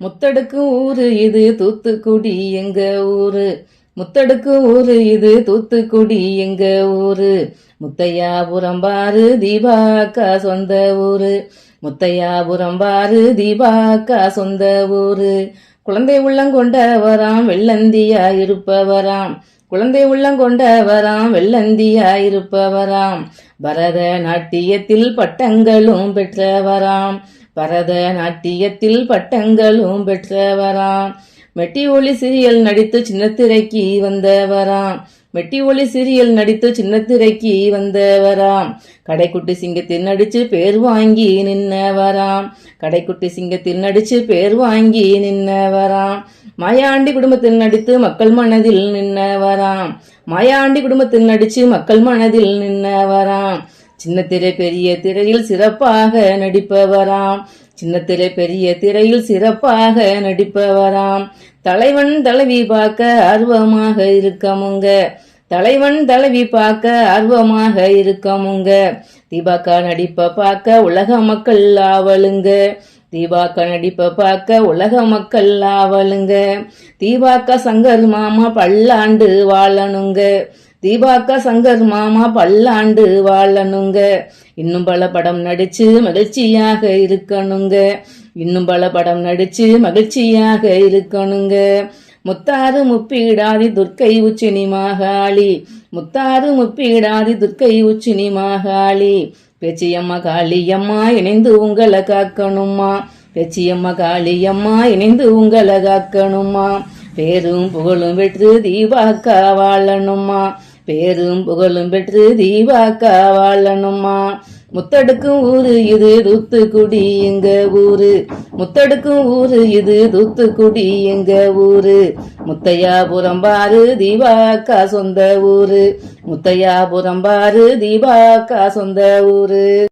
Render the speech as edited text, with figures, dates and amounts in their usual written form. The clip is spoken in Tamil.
முத்தடுக்கு ஊரு இது தூத்துக்குடி எங்க ஊரு. முத்தடுக்கு ஊரு இது தூத்துக்குடி எங்க ஊரு. முத்தையாபுரம் பாரு தீபாக்கா சொந்த ஊரு. முத்தையாபுரம் பாரு தீபாக்கா சொந்த ஊரு. குழந்தை உள்ளம் கொண்டவராம் வெள்ளந்தியா இருப்பவராம். குழந்தை உள்ளம் கொண்டவராம் வெள்ளந்தியா இருப்பவராம். பரத நாட்டியத்தில் பட்டங்களும் பெற்றவராம். பரத நாட்டியத்தில் பட்டங்களும் பெற்றவராம். மெட்டி ஒளி சீரியல் நடித்து சின்னத்திரைக்கு வந்தவராம். மெட்டி ஒளி சீரியல் நடித்து சின்னத்திரைக்கு வந்தவராம். கடைக்குட்டி சிங்கத்தில் நடிச்சு பேர் வாங்கி நின்னவராம். கடைக்குட்டி சிங்கத்தில் நடிச்சு பேர் வாங்கி நின்னவராம். மாயாண்டி குடும்பத்தில் நடித்து மக்கள் மனதில் நின்னவராம். மாயாண்டி குடும்பத்தில் நடிச்சு மக்கள் மனதில் நின்னவராம். சின்னத்திரை பெரிய திரையில் சிறப்பாக நடிப்பவராம். சின்னத்திரை பெரிய திரையில் சிறப்பாக நடிப்பவராம். தலைவன் தலைவி பார்க்க ஆர்வமாக இருக்கமுங்க. தலைவன் தலைவி பார்க்க ஆர்வமாக இருக்கமுங்க. தீபாக்கா நடிப்ப பார்க்க உலக மக்கள் ஆவலுங்க. தீபாக்கா நடிப்ப பார்க்க உலக மக்கள் ஆவலுங்க. தீபாக்கா சங்கர் மாமா பல்லாண்டு வாழணுங்க. தீபாக்கா சங்கர் மாமா பல்லாண்டு வாழணுங்க. இன்னும் பல படம் நடிச்சு மகிழ்ச்சியாக இருக்கணுங்க. இன்னும் பல படம் நடிச்சு மகிழ்ச்சியாக இருக்கணுங்க. முத்தாறு முப்பீடாதி துர்க்கை உச்சினி மாகாளி. முத்தாறு முப்பீடாதி துர்க்கை உச்சினி மாகாளி. பேச்சியம்மா காளியம்மா இணைந்து உங்களை காக்கணுமா. பேச்சியம்மா காளியம்மா இணைந்து உங்களை காக்கணுமா. பேரும் புகழும் பெற்று தீபாக்கா வாழணுமா. பேரும் புகழும் பெற்று தீபாக்கா வாழணுமா. முத்தடுக்கும் ஊரு இது தூத்துக்குடி எங்க ஊரு. முத்தடுக்கும் ஊரு இது தூத்துக்குடி எங்க ஊரு. முத்தையாபுரம் பாரு தீபாக்கா சொந்த ஊரு. முத்தையாபுரம் பாரு தீபாக்கா சொந்த ஊரு.